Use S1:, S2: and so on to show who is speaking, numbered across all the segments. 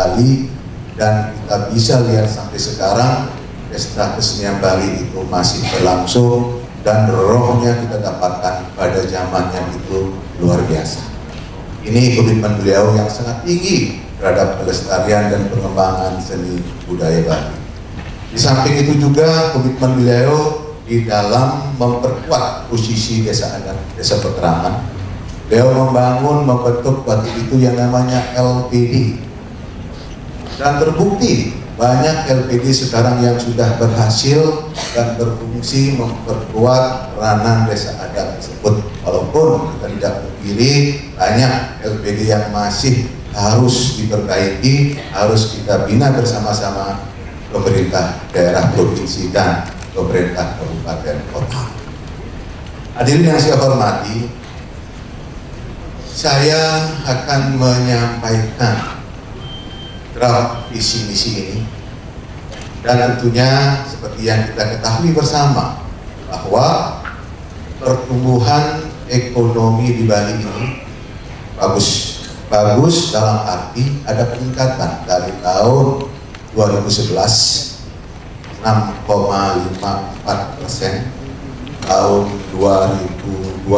S1: Bali, dan kita bisa lihat sampai sekarang pesta kesenian Bali itu masih berlangsung dan rohnya kita dapatkan pada zamannya itu luar biasa. Ini komitmen beliau yang sangat tinggi terhadap pelestarian dan pengembangan seni budaya Bali. Di samping itu juga komitmen beliau di dalam memperkuat posisi desa adat, desa peterangan. Beliau membentuk waktu itu yang namanya LPD. Dan terbukti banyak LPD sekarang yang sudah berhasil dan berfungsi memperkuat peranan desa adat tersebut. Walaupun kita tidak memilih, banyak LPD yang masih harus diperbaiki, harus kita bina bersama-sama pemerintah daerah provinsi dan pemerintah kabupaten kota. Hadirin yang saya hormati, saya akan menyampaikan draft visi misi ini, dan tentunya seperti yang kita ketahui bersama bahwa pertumbuhan ekonomi di Bali ini bagus dalam arti ada peningkatan dari tahun 2011 6,54%, tahun 2012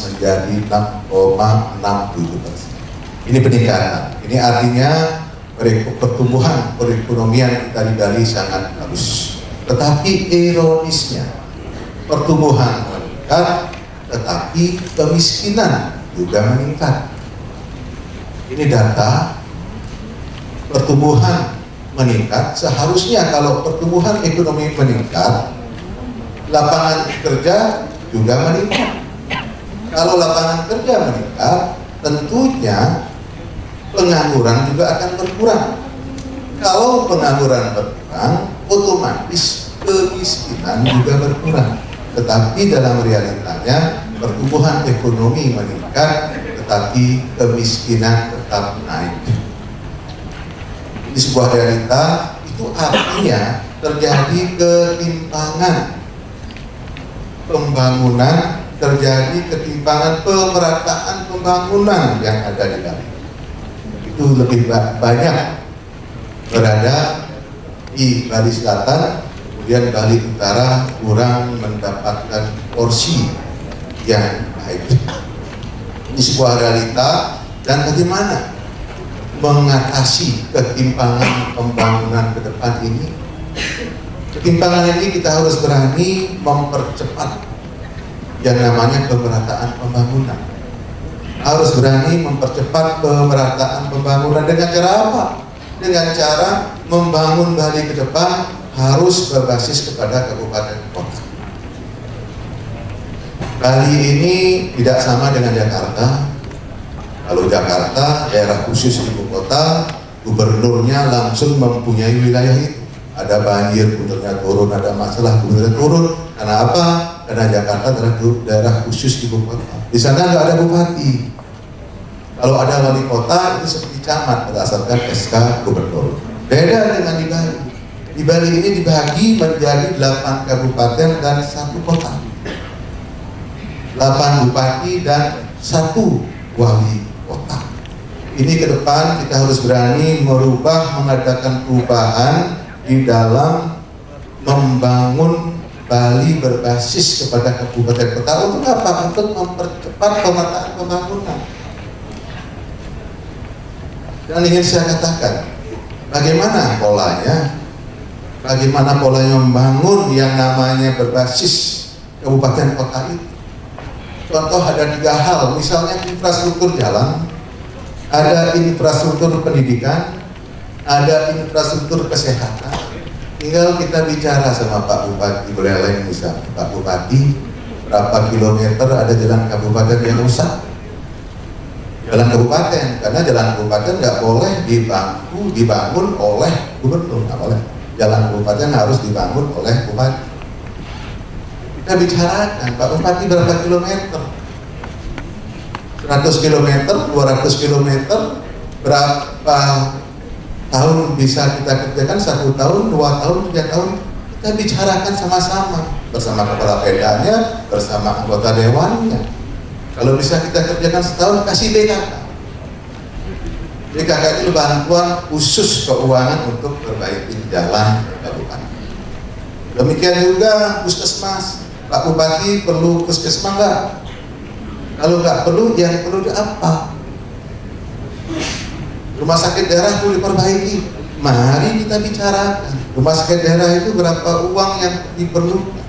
S1: menjadi 6,67%. Ini peningkatan. Ini artinya pertumbuhan perekonomian kita di Bali sangat bagus. Tetapi ironisnya, pertumbuhan meningkat, tetapi kemiskinan juga meningkat. Ini data pertumbuhan meningkat. Seharusnya kalau pertumbuhan ekonomi meningkat, lapangan kerja juga meningkat. Kalau lapangan kerja meningkat, tentunya pengangguran juga akan berkurang. Kalau pengangguran berkurang, otomatis kemiskinan juga berkurang. Tetapi dalam realitanya pertumbuhan ekonomi meningkat, tetapi kemiskinan tetap naik. Ini sebuah realita, itu artinya terjadi ketimpangan pembangunan, terjadi ketimpangan pemerataan pembangunan yang ada di Bali. Itu lebih banyak berada di Bali Selatan, kemudian Bali Utara kurang mendapatkan porsi yang baik. Ini sebuah realita, dan bagaimana mengatasi ketimpangan pembangunan ke depan ini? Ketimpangan ini kita harus berani mempercepat yang namanya pemerataan pembangunan. Harus berani mempercepat pemerataan pembangunan dengan cara apa? Dengan cara membangun Bali ke depan harus berbasis kepada kabupaten kota. Bali ini tidak sama dengan Jakarta. Kalau Jakarta, daerah khusus ibu kota, gubernurnya langsung mempunyai wilayah itu. Ada banjir, gubernurnya turun, ada masalah, gubernurnya turun. Karena apa? Karena Jakarta adalah daerah khusus ibu kota. Di sana nggak ada bupati. Kalau ada wali kota itu seperti camat berdasarkan SK gubernur. Beda dengan di Bali. Di Bali ini dibagi menjadi 8 kabupaten dan 1 kota. 8 bupati dan 1 wali kota. Ini ke depan kita harus berani merubah, mengadakan perubahan di dalam membangun Bali berbasis kepada kabupaten kota. Untuk apa? Untuk mempercepat pemetaan pembangunan. Dan ingin saya katakan, bagaimana polanya? Bagaimana polanya membangun yang namanya berbasis kabupaten kota itu? Contoh ada 3 hal, misalnya infrastruktur jalan, ada infrastruktur pendidikan, ada infrastruktur kesehatan. Tinggal kita bicara sama Pak Bupati Buleleng misalnya, Pak Bupati, berapa kilometer ada jalan kabupaten yang rusak? Jalan kabupaten, karena jalan kabupaten nggak boleh dibangun oleh gubernur, nggak boleh. Jalan kabupaten harus dibangun oleh bupati. Kita bicarakan, Pak Bupati berapa kilometer? 100 kilometer, 200 kilometer, berapa tahun bisa kita kerjakan? 1 tahun, 2 tahun, 3 tahun. Kita bicarakan sama-sama bersama kepala pedanya, bersama anggota dewannya. Kalau bisa kita kerjakan setahun, kasih BK. BKK itu bantuan khusus keuangan untuk perbaiki jalan kabupaten. Demikian juga puskesmas. Pak Bupati perlu puskesmas nggak? Kalau nggak perlu, yang perlu apa? Rumah sakit daerah perlu diperbaiki. Mari kita bicarakan. Rumah sakit daerah itu berapa uang yang diperlukan?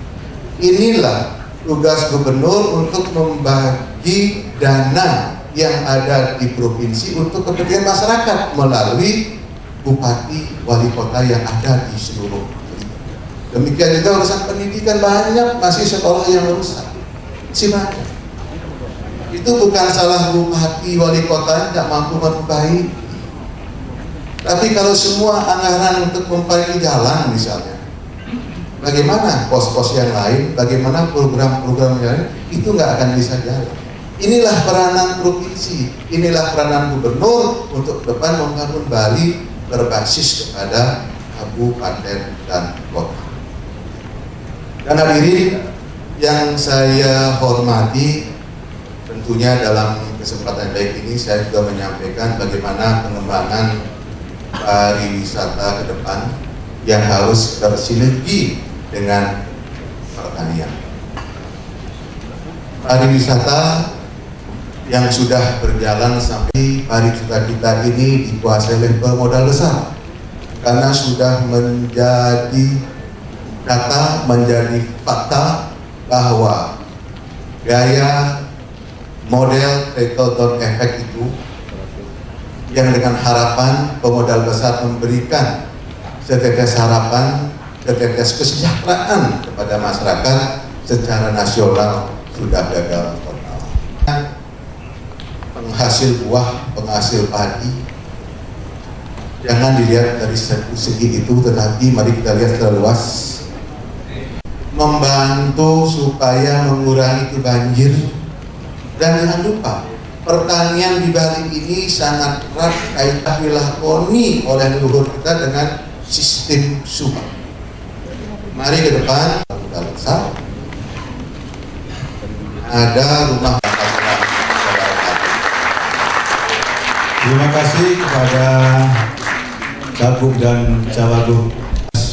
S1: Inilah tugas gubernur untuk membagi dana yang ada di provinsi untuk kepentingan masyarakat melalui bupati, wali kota yang ada di seluruh. Demikian juga urusan pendidikan, banyak masih sekolah yang rusak, masih banyak. Itu bukan salah bupati, wali kota tidak mampu memperbaiki. Tapi kalau semua anggaran untuk memperbaiki jalan misalnya, bagaimana pos-pos yang lain, bagaimana program-program yang lain, itu nggak akan bisa jalan. Inilah peranan provinsi, inilah peranan gubernur untuk depan membangun Bali berbasis kepada kabupaten dan kota. Dan hadirin yang saya hormati, tentunya dalam kesempatan baik ini saya juga menyampaikan bagaimana pengembangan pariwisata ke depan yang harus bersinergi dengan pertanian. Pariwisata yang sudah berjalan sampai pariwisata kita ini dikuasai oleh pemodal besar, karena sudah menjadi data, menjadi fakta bahwa gaya model trickle-down effect itu yang dengan harapan pemodal besar memberikan setetes harapan, setetes kesejahteraan kepada masyarakat secara nasional sudah gagal total. Penghasil buah, penghasil padi, jangan dilihat dari segi itu, tetapi mari kita lihat secara luas, membantu supaya mengurangi banjir. Dan jangan lupa, pertanian di Bali ini sangat erat kaitan dilakoni oleh leluhur kita dengan sistem subak. Mari ke depan, ada rumah.
S2: Terima kasih kepada Cagup dan Cawagup.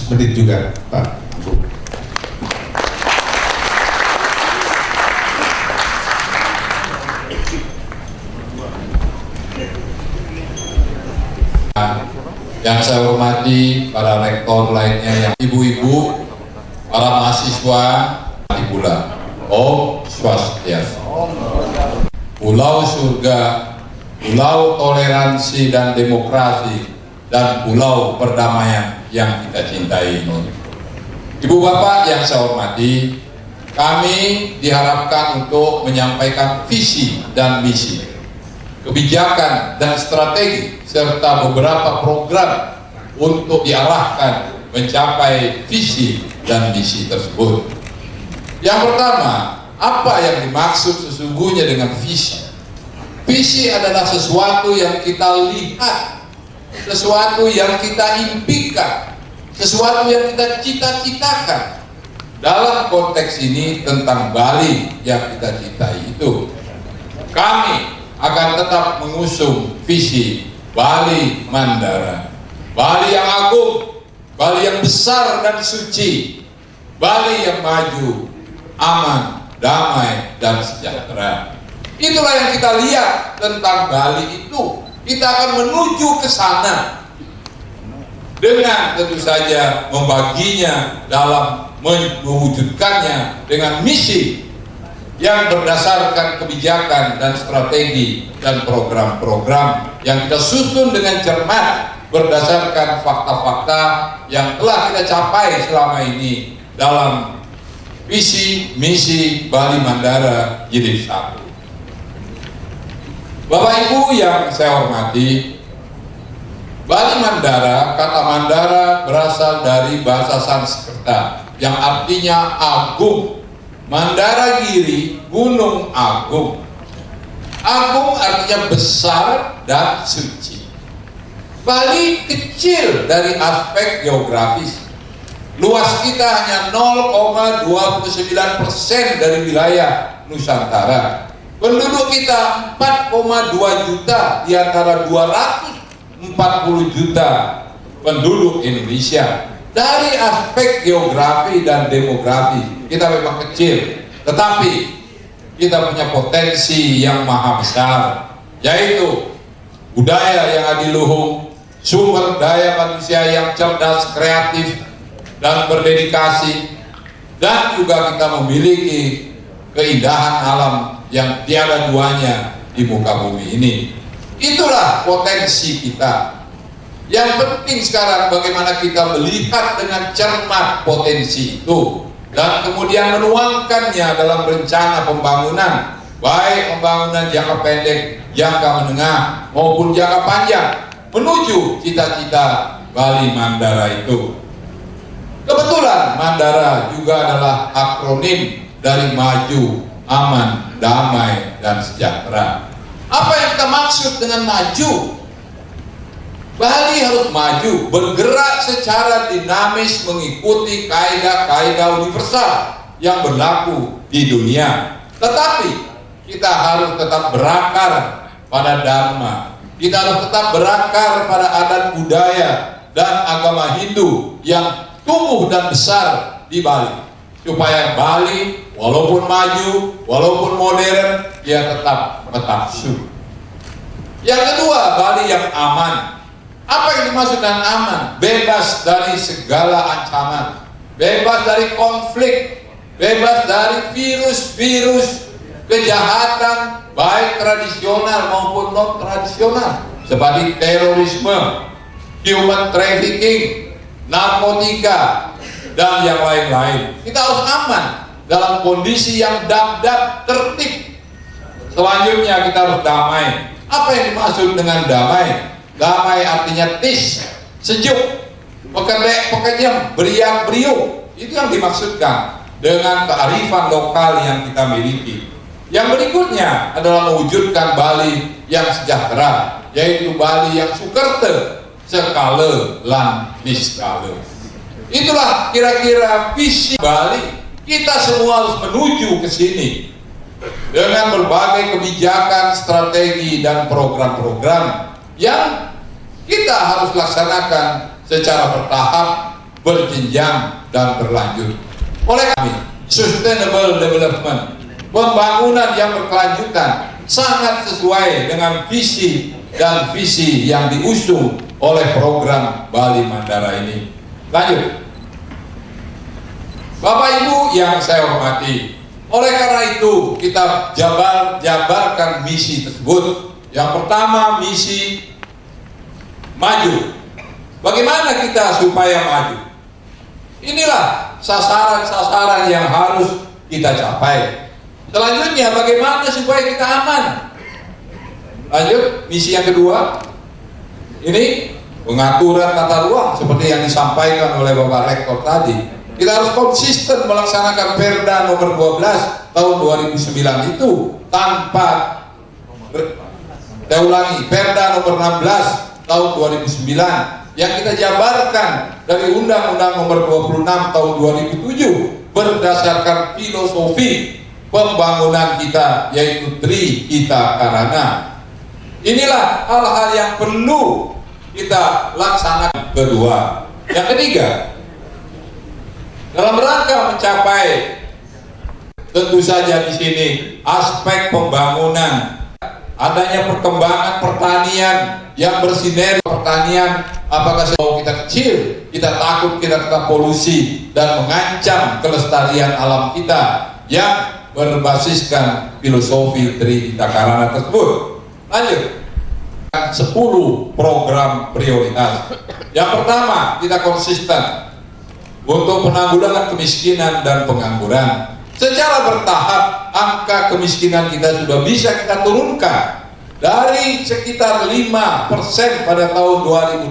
S2: Menit juga, Pak.
S3: Yang saya hormati para rektor lainnya, yang ibu-ibu, para mahasiswa di Bula, Om Swastiastu. Pulau surga, pulau toleransi dan demokrasi, dan pulau perdamaian yang kita cintai ini. Ibu bapak yang saya hormati, kami diharapkan untuk menyampaikan visi dan misi, kebijakan dan strategi, serta beberapa program untuk diarahkan mencapai visi dan misi tersebut. Yang pertama, apa yang dimaksud sesungguhnya dengan visi? Visi adalah sesuatu yang kita lihat, sesuatu yang kita impikan, sesuatu yang kita cita-citakan. Dalam konteks ini tentang Bali yang kita cintai itu, kami akan tetap mengusung visi Bali Mandara, Bali yang agung, Bali yang besar dan suci, Bali yang maju, aman, damai, dan sejahtera. Itulah yang kita lihat tentang Bali itu. Kita akan menuju ke sana dengan tentu saja membaginya dalam mewujudkannya dengan misi yang berdasarkan kebijakan dan strategi dan program-program yang kita susun dengan cermat berdasarkan fakta-fakta yang telah kita capai selama ini dalam visi misi Bali Mandara Jilid 1. Bapak Ibu yang saya hormati, Bali Mandara, kata Mandara berasal dari bahasa Sanskerta yang artinya agung. Mandara Giri, gunung agung. Agung artinya besar dan suci. Bali kecil dari aspek geografis. Luas kita hanya 0,29% dari wilayah Nusantara. Penduduk kita 4,2 juta di antara 200 40 juta penduduk Indonesia. Dari aspek geografi dan demografi kita memang kecil, tetapi kita punya potensi yang maha besar, yaitu budaya yang adiluhung, sumber daya manusia yang cerdas, kreatif, dan berdedikasi, dan juga kita memiliki keindahan alam yang tiada duanya di muka bumi ini. Itulah potensi kita. Yang penting sekarang bagaimana kita melihat dengan cermat potensi itu dan kemudian menuangkannya dalam rencana pembangunan, baik pembangunan jangka pendek, jangka menengah maupun jangka panjang menuju cita-cita Bali Mandara itu. Kebetulan Mandara juga adalah akronim dari maju, aman, damai, dan sejahtera. Apa yang kita maksud dengan maju? Bali harus maju, bergerak secara dinamis mengikuti kaidah-kaidah universal yang berlaku di dunia. Tetapi kita harus tetap berakar pada Dharma. Kita harus tetap berakar pada adat budaya dan agama Hindu yang tumbuh dan besar di Bali. Supaya Bali walaupun maju, walaupun modern, dia tetap su. Yang kedua, Bali yang aman. Apa yang dimaksud dengan aman? Bebas dari segala ancaman, bebas dari konflik, bebas dari virus-virus kejahatan baik tradisional maupun non tradisional seperti terorisme, human trafficking, narkotika, dan yang lain-lain. Kita harus aman dalam kondisi yang dap-dap tertib. Selanjutnya kita harus damai. Apa yang dimaksud dengan damai? Damai artinya tis, sejuk, pekerjaan, beriak-beriuk. Itu yang dimaksudkan dengan kearifan lokal yang kita miliki. Yang berikutnya adalah mewujudkan Bali yang sejahtera, yaitu Bali yang sukerte, sekale lan niskale. Itulah kira-kira visi Bali. Kita semua harus menuju ke sini dengan berbagai kebijakan, strategi, dan program-program yang kita harus laksanakan secara bertahap, berjenjang, dan berlanjut. Oleh kami, sustainable development, pembangunan yang berkelanjutan, sangat sesuai dengan visi dan visi yang diusung oleh program Bali Mandara ini. Lanjut. Bapak Ibu yang saya hormati, oleh karena itu kita jabarkan misi tersebut. Yang pertama, misi maju. Bagaimana kita supaya maju? Inilah sasaran-sasaran yang harus kita capai. Selanjutnya, bagaimana supaya kita aman? Lanjut, misi yang kedua. Ini pengaturan tata ruang seperti yang disampaikan oleh Bapak Rektor tadi. Kita harus konsisten melaksanakan Perda nomor 12 tahun 2009 itu tanpa, saya ulangi, Perda nomor 16 tahun 2009 yang kita jabarkan dari Undang-Undang nomor 26 tahun 2007 berdasarkan filosofi pembangunan kita, yaitu Trihita Karana. Inilah hal-hal yang perlu kita laksanakan. Kedua, yang ketiga, dalam rangka mencapai tentu saja di sini aspek pembangunan, adanya perkembangan pertanian yang bersinergi. Pertanian, apakah kita kecil, kita takut kita kena polusi dan mengancam kelestarian alam kita yang berbasiskan filosofi Trihita Karana tersebut. Lanjut, 10 program prioritas. Yang pertama, kita konsisten untuk penanggulangan kemiskinan dan pengangguran. Secara bertahap, angka kemiskinan kita sudah bisa kita turunkan dari sekitar 5% pada tahun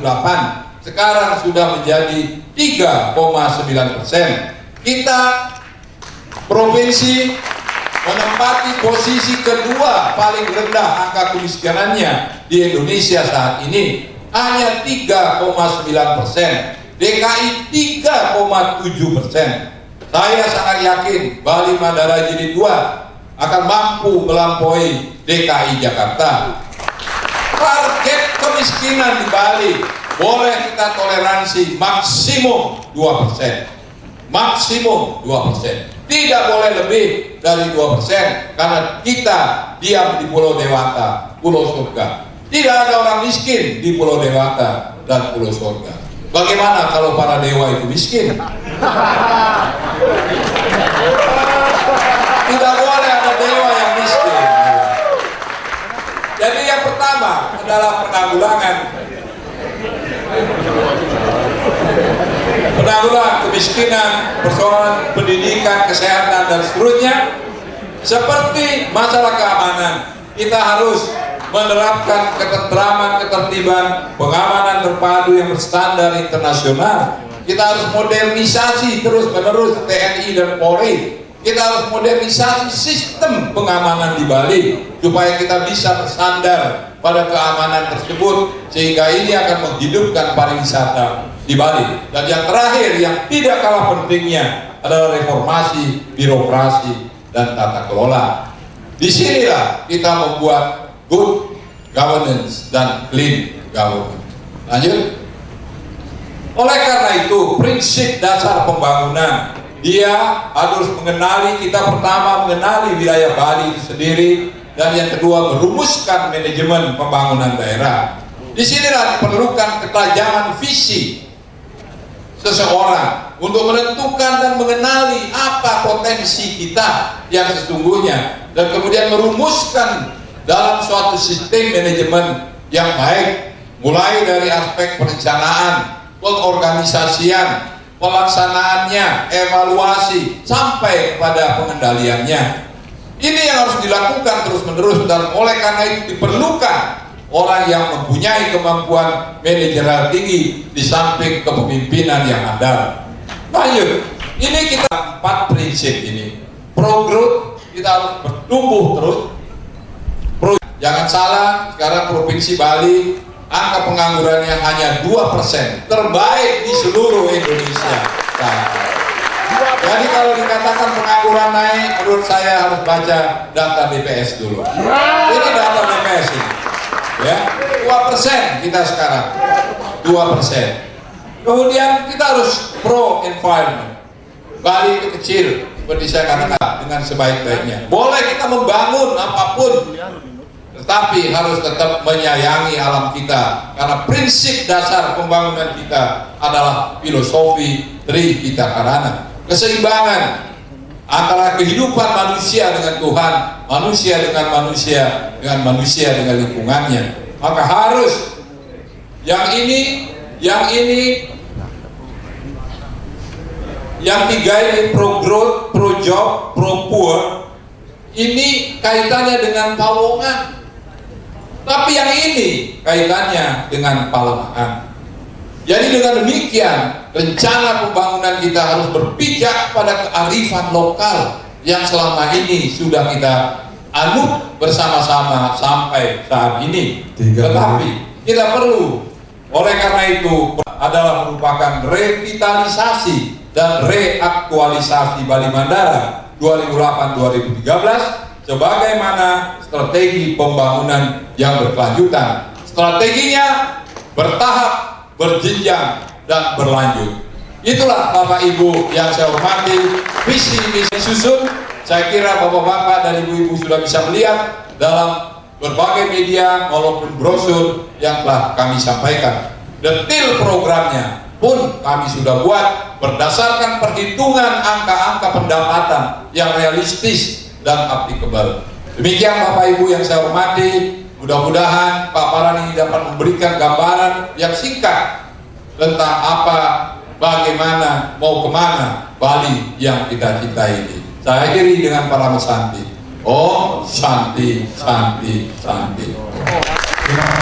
S3: 2008, sekarang sudah menjadi 3,9%. Kita provinsi menempati posisi kedua paling rendah angka kemiskinannya di Indonesia saat ini, hanya 3,9%. DKI 3,7%. Saya sangat yakin Bali Mandara Jilid 2 akan mampu melampaui DKI Jakarta. Target kemiskinan di Bali boleh kita toleransi maksimum 2%. Maksimum 2%. Tidak boleh lebih dari 2% karena kita diam di Pulau Dewata, Pulau Surga. Tidak ada orang miskin di Pulau Dewata dan Pulau Surga. Bagaimana kalau para dewa itu miskin? Tidak boleh ada dewa yang miskin. Jadi yang pertama adalah penanggulangan kemiskinan, persoalan pendidikan, kesehatan dan seterusnya. Seperti masalah keamanan, kita harus menerapkan ketentraman, ketertiban, pengamanan terpadu yang berstandar internasional. Kita harus modernisasi terus-menerus TNI dan Polri. Kita harus modernisasi sistem pengamanan di Bali supaya kita bisa bersandar pada keamanan tersebut, sehingga ini akan menghidupkan pariwisata di Bali. Dan yang terakhir yang tidak kalah pentingnya adalah reformasi birokrasi dan tata kelola. Disinilah kita membuat good governance dan clean government. Lanjut. Oleh karena itu, prinsip dasar pembangunan, dia harus kita pertama mengenali wilayah Bali itu sendiri, dan yang kedua merumuskan manajemen pembangunan daerah. Disinilah diperlukan ketajaman visi seseorang untuk menentukan dan mengenali apa potensi kita yang sesungguhnya, dan kemudian merumuskan dalam suatu sistem manajemen yang baik, mulai dari aspek perencanaan, pengorganisasian, pelaksanaannya, evaluasi, sampai kepada pengendaliannya. Ini yang harus dilakukan terus-menerus, dan oleh karena itu diperlukan orang yang mempunyai kemampuan manajerial tinggi di samping kepemimpinan yang andal. Lanjut, ini kita 4 prinsip ini. Pro growth, kita harus bertumbuh terus. Jangan salah, sekarang Provinsi Bali angka penganggurannya hanya 2%, terbaik di seluruh Indonesia. Jadi kalau dikatakan pengangguran naik, menurut saya harus baca data BPS dulu. Ini data BPS ini, ya, 2% kita sekarang, 2%. Kemudian kita harus pro environment. Bali itu kecil, seperti saya katakan, dengan sebaik-baiknya. Boleh kita membangun apapun, tetapi harus tetap menyayangi alam kita, karena prinsip dasar pembangunan kita adalah filosofi Trihita Karana, keseimbangan antara kehidupan manusia dengan Tuhan, manusia dengan manusia, dengan manusia dengan lingkungannya. Maka harus yang tiga ini, pro growth, pro job, pro poor, ini kaitannya dengan Pawongan. Tapi yang ini kaitannya dengan Palemahan. Jadi dengan demikian, rencana pembangunan kita harus berpijak pada kearifan lokal yang selama ini sudah kita anut bersama-sama sampai saat ini. Tetapi kita perlu, oleh karena itu adalah merupakan revitalisasi dan reaktualisasi Bali Mandara 2008-2013 sebagaimana strategi pembangunan yang berkelanjutan. Strateginya bertahap, berjenjang, dan berlanjut. Itulah Bapak Ibu yang saya hormati, visi misi susun. Saya kira Bapak-Bapak dan Ibu-Ibu sudah bisa melihat dalam berbagai media maupun brosur yang telah kami sampaikan. Detail programnya pun kami sudah buat berdasarkan perhitungan angka-angka pendapatan yang realistis dan applicable. Demikian Bapak Ibu yang saya hormati, mudah-mudahan paparan ini dapat memberikan gambaran yang singkat tentang apa, bagaimana, mau kemana Bali yang kita cintai ini. Saya akhiri dengan para mesanti. Om Shanti, Shanti, Shanti.